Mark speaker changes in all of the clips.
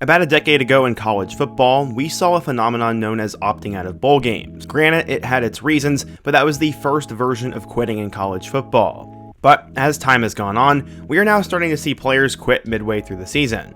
Speaker 1: About a decade ago in college football, we saw a phenomenon known as opting out of bowl games. Granted, it had its reasons, but that was the first version of quitting in college football. But as time has gone on, we are now starting to see players quit midway through the season.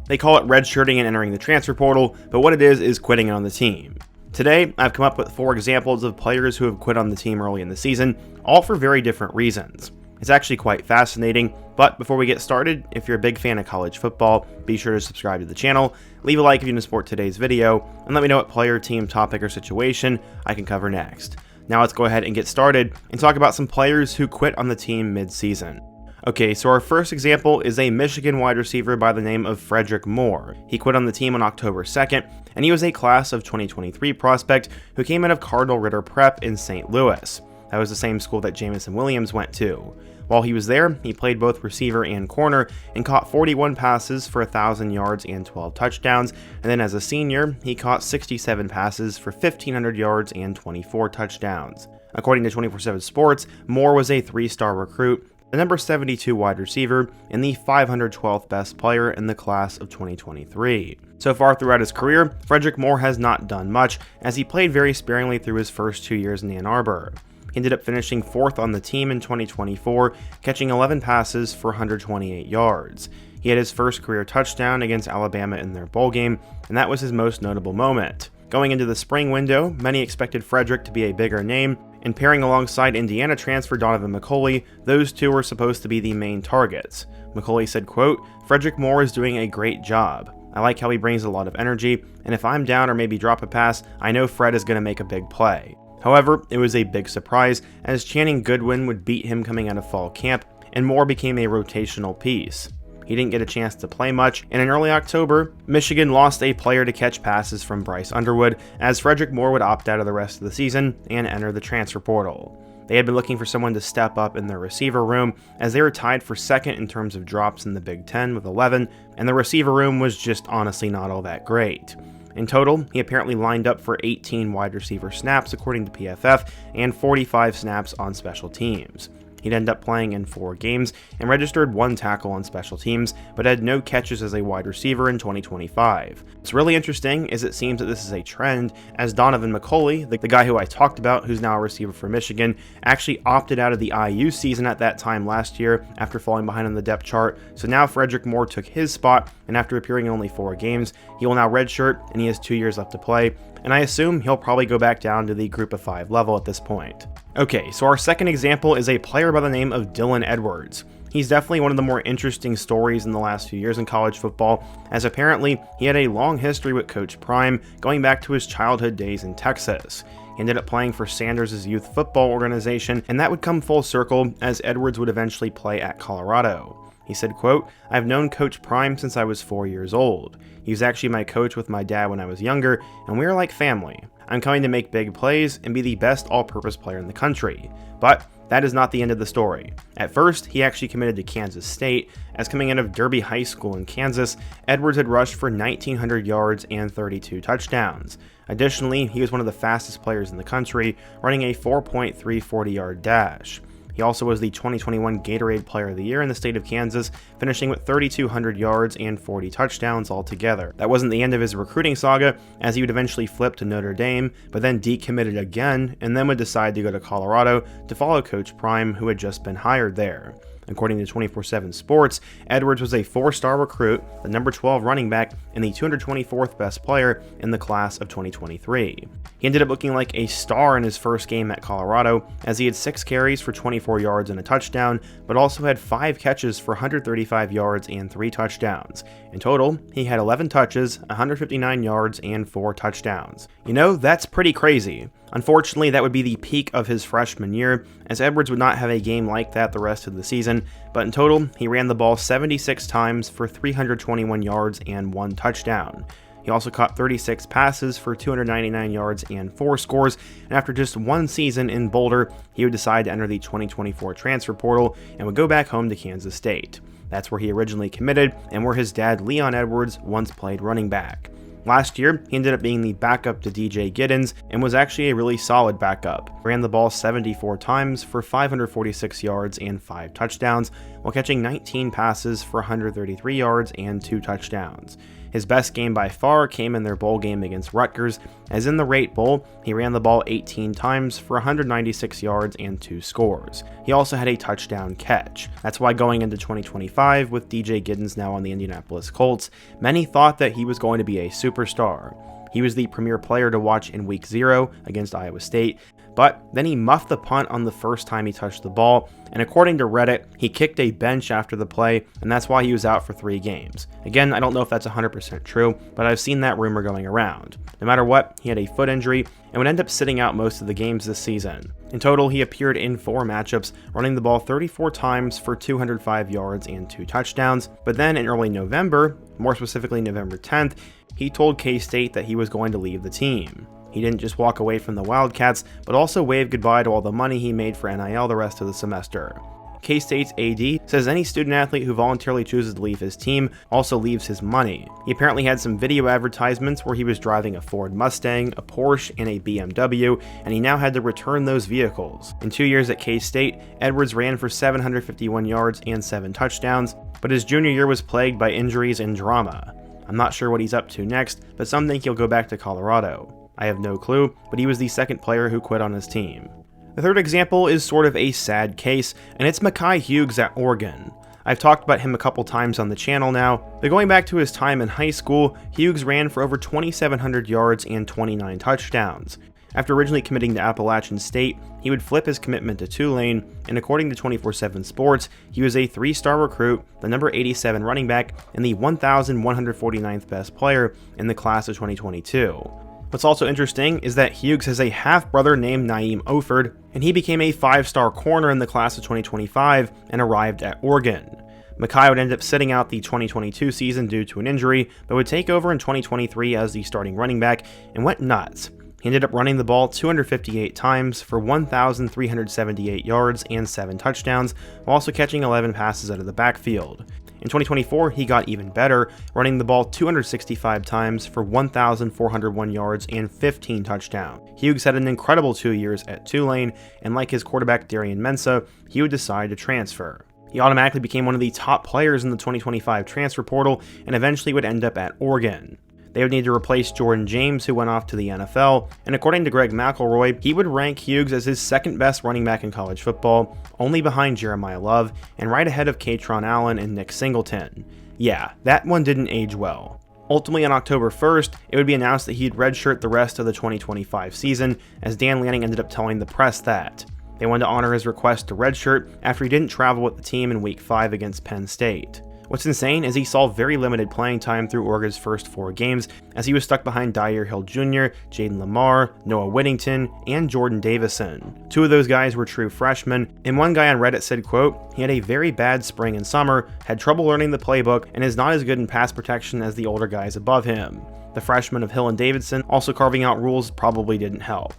Speaker 1: They call it redshirting and entering the transfer portal, but what it is quitting on the team. Today, I've come up with 4 examples of players who have quit on the team early in the season, all for very different reasons. It's actually quite fascinating, but before we get started, if you're a big fan of college football, be sure to subscribe to the channel, leave a like if you support today's video, and let me know what player, team, topic, or situation I can cover next. Now let's go ahead and get started and talk about some players who quit on the team mid-season. Okay, so our first example is a Michigan wide receiver by the name of Frederick Moore. He quit on the team on October 2nd, and he was a class of 2023 prospect who came out of Cardinal Ritter Prep in St. Louis. That was the same school that Jameson Williams went to. While he was there, he played both receiver and corner and caught 41 passes for 1,000 yards and 12 touchdowns, and then as a senior, he caught 67 passes for 1,500 yards and 24 touchdowns. According to 24/7 Sports, Moore was a 3-star recruit, the number 72 wide receiver, and the 512th best player in the class of 2023. So far throughout his career, Frederick Moore has not done much, as he played very sparingly through his first 2 years in Ann Arbor. He ended up finishing 4th on the team in 2024, catching 11 passes for 128 yards. He had his first career touchdown against Alabama in their bowl game, and that was his most notable moment. Going into the spring window, many expected Frederick to be a bigger name, and pairing alongside Indiana transfer Donaven McCulley, those two were supposed to be the main targets. McCulley said, quote, "Frederick Moore is doing a great job. I like how he brings a lot of energy, and if I'm down or maybe drop a pass, I know Fred is going to make a big play." However, it was a big surprise, as Channing Goodwin would beat him coming out of fall camp, and Moore became a rotational piece. He didn't get a chance to play much, and in early October, Michigan lost a player to catch passes from Bryce Underwood, as Frederick Moore would opt out of the rest of the season and enter the transfer portal. They had been looking for someone to step up in their receiver room, as they were tied for second in terms of drops in the Big Ten with 11, and the receiver room was just honestly not all that great. In total, he apparently lined up for 18 wide receiver snaps according to PFF, and 45 snaps on special teams. He'd end up playing in 4 games and registered 1 tackle on special teams, but had no catches as a wide receiver in 2025. What's really interesting is it seems that this is a trend, as Donaven McCulley, the guy who I talked about who's now a receiver for Michigan, actually opted out of the IU season at that time last year after falling behind on the depth chart, so now Frederick Moore took his spot, and after appearing in only 4 games, he will now redshirt, and he has 2 years left to play, and I assume he'll probably go back down to the group of 5 level at this point. Okay, so our second example is a player by the name of Dylan Edwards. He's definitely one of the more interesting stories in the last few years in college football, as apparently he had a long history with Coach Prime, going back to his childhood days in Texas. He ended up playing for Sanders' youth football organization, and that would come full circle, as Edwards would eventually play at Colorado. He said, quote, "I've known Coach Prime since I was 4 years old. He was actually my coach with my dad when I was younger, and we were like family. I'm coming to make big plays and be the best all-purpose player in the country." But that is not the end of the story. At first, he actually committed to Kansas State, as coming out of Derby High School in Kansas, Edwards had rushed for 1,900 yards and 32 touchdowns. Additionally, he was one of the fastest players in the country, running a 4.3 40-yard dash. He also was the 2021 Gatorade Player of the Year in the state of Kansas, finishing with 3,200 yards and 40 touchdowns altogether. That wasn't the end of his recruiting saga, as he would eventually flip to Notre Dame, but then decommitted again, and then would decide to go to Colorado to follow Coach Prime, who had just been hired there. According to 24/7 Sports, Edwards was a 4-star recruit, the number 12 running back, and the 224th best player in the class of 2023. He ended up looking like a star in his first game at Colorado, as he had 6 carries for 24 yards and a touchdown, but also had 5 catches for 135 yards and 3 touchdowns. In total, he had 11 touches, 159 yards, and 4 touchdowns. You know, that's pretty crazy. Unfortunately, that would be the peak of his freshman year, as Edwards would not have a game like that the rest of the season, but in total, he ran the ball 76 times for 321 yards and 1 touchdown. He also caught 36 passes for 299 yards and 4 scores, and after just 1 season in Boulder, he would decide to enter the 2024 transfer portal and would go back home to Kansas State. That's where he originally committed, and where his dad Leon Edwards once played running back. Last year, he ended up being the backup to DJ Giddens and was actually a really solid backup. Ran the ball 74 times for 546 yards and 5 touchdowns, while catching 19 passes for 133 yards and 2 touchdowns. His best game by far came in their bowl game against Rutgers, as in the Rate Bowl, he ran the ball 18 times for 196 yards and 2 scores. He also had a touchdown catch. That's why going into 2025, with DJ Giddens now on the Indianapolis Colts, many thought that he was going to be a superstar. He was the premier player to watch in Week 0 against Iowa State, but then he muffed the punt on the first time he touched the ball, and according to Reddit, he kicked a bench after the play, and that's why he was out for 3 games. Again, I don't know if that's 100% true, but I've seen that rumor going around. No matter what, he had a foot injury and would end up sitting out most of the games this season. In total, he appeared in 4 matchups, running the ball 34 times for 205 yards and 2 touchdowns, but then in early November, more specifically November 10th, he told K-State that he was going to leave the team. He didn't just walk away from the Wildcats, but also waved goodbye to all the money he made for NIL the rest of the semester. K-State's AD says any student athlete who voluntarily chooses to leave his team also leaves his money. He apparently had some video advertisements where he was driving a Ford Mustang, a Porsche, and a BMW, and he now had to return those vehicles. In 2 years at K-State, Edwards ran for 751 yards and 7 touchdowns, but his junior year was plagued by injuries and drama. I'm not sure what he's up to next, but some think he'll go back to Colorado. I have no clue, but he was the second player who quit on his team. The third example is sort of a sad case, and it's Mai Hughes at Oregon. I've talked about him a couple times on the channel now, but going back to his time in high school, Hughes ran for over 2,700 yards and 29 touchdowns. After originally committing to Appalachian State, he would flip his commitment to Tulane, and according to 24/7 Sports, he was a 3-star recruit, the number 87 running back, and the 1,149th best player in the class of 2022. What's also interesting is that Hughes has a half-brother named Naeem Oford, and he became a 5-star corner in the class of 2025 and arrived at Oregon. Mai would end up sitting out the 2022 season due to an injury, but would take over in 2023 as the starting running back and went nuts. He ended up running the ball 258 times for 1,378 yards and 7 touchdowns, while also catching 11 passes out of the backfield. In 2024, he got even better, running the ball 265 times for 1,401 yards and 15 touchdowns. Hughes had an incredible 2 years at Tulane, and like his quarterback Darian Mensah, he would decide to transfer. He automatically became one of the top players in the 2025 transfer portal, and eventually would end up at Oregon. They would need to replace Jordan James, who went off to the NFL, and according to Greg McElroy, he would rank Hughes as his second best running back in college football, only behind Jeremiah Love, and right ahead of Katron Allen and Nick Singleton. Yeah, that one didn't age well. Ultimately, on October 1st, it would be announced that he'd redshirt the rest of the 2025 season, as Dan Lanning ended up telling the press that. They wanted to honor his request to redshirt after he didn't travel with the team in Week 5 against Penn State. What's insane is he saw very limited playing time through Oregon's first 4 games, as he was stuck behind Dyer Hill Jr., Jaden Lamar, Noah Whittington, and Jordan Davison. 2 of those guys were true freshmen, and one guy on Reddit said, quote, "He had a very bad spring and summer, had trouble learning the playbook, and is not as good in pass protection as the older guys above him." The freshmen of Hill and Davidson also carving out rules probably didn't help.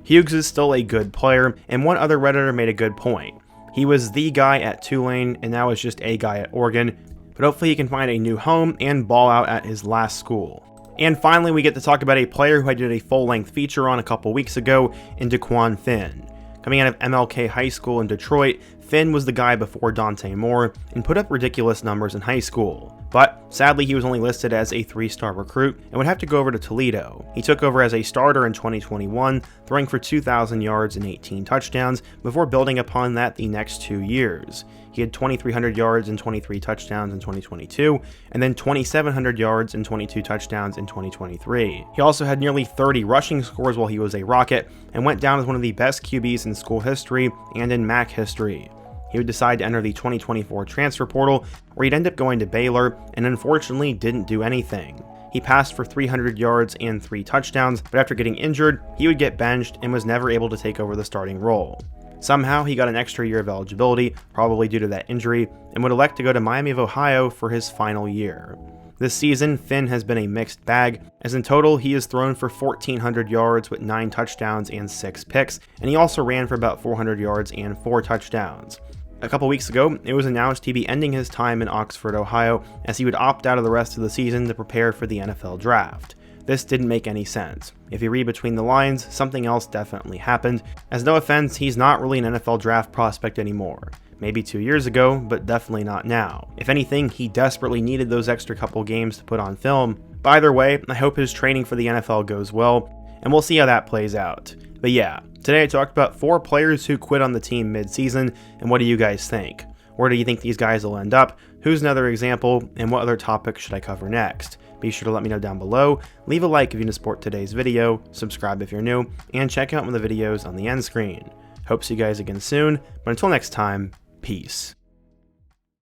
Speaker 1: Hughes is still a good player, and one other Redditor made a good point. He was the guy at Tulane, and now is just a guy at Oregon, but hopefully he can find a new home and ball out at his last school. And finally, we get to talk about a player who I did a full-length feature on a couple weeks ago in Dequan Finn. Coming out of MLK High School in Detroit, Finn was the guy before Dante Moore and put up ridiculous numbers in high school. But sadly, he was only listed as a 3-star recruit and would have to go over to Toledo. He took over as a starter in 2021, throwing for 2,000 yards and 18 touchdowns before building upon that the next 2 years. He had 2,300 yards and 23 touchdowns in 2022, and then 2,700 yards and 22 touchdowns in 2023. He also had nearly 30 rushing scores while he was a Rocket, and went down as one of the best QBs in school history and in MAC history. He would decide to enter the 2024 transfer portal, where he'd end up going to Baylor, and unfortunately didn't do anything. He passed for 300 yards and 3 touchdowns, but after getting injured, he would get benched and was never able to take over the starting role. Somehow, he got an extra year of eligibility, probably due to that injury, and would elect to go to Miami of Ohio for his final year. This season, Finn has been a mixed bag, as in total, he has thrown for 1,400 yards with 9 touchdowns and 6 picks, and he also ran for about 400 yards and 4 touchdowns. A couple weeks ago, it was announced he'd be ending his time in Oxford, Ohio, as he would opt out of the rest of the season to prepare for the NFL draft. This didn't make any sense. If you read between the lines, something else definitely happened, as no offense, he's not really an NFL draft prospect anymore. maybe 2 years ago, but definitely not now. If anything, he desperately needed those extra couple games to put on film. But either way, I hope his training for the NFL goes well, and we'll see how that plays out. But yeah, today I talked about 4 players who quit on the team mid-season, and what do you guys think? Where do you think these guys will end up? Who's another example? And what other topics should I cover next? Be sure to let me know down below, leave a like if you support today's video, subscribe if you're new, and check out one of the videos on the end screen. Hope to see you guys again soon, but until next time, peace.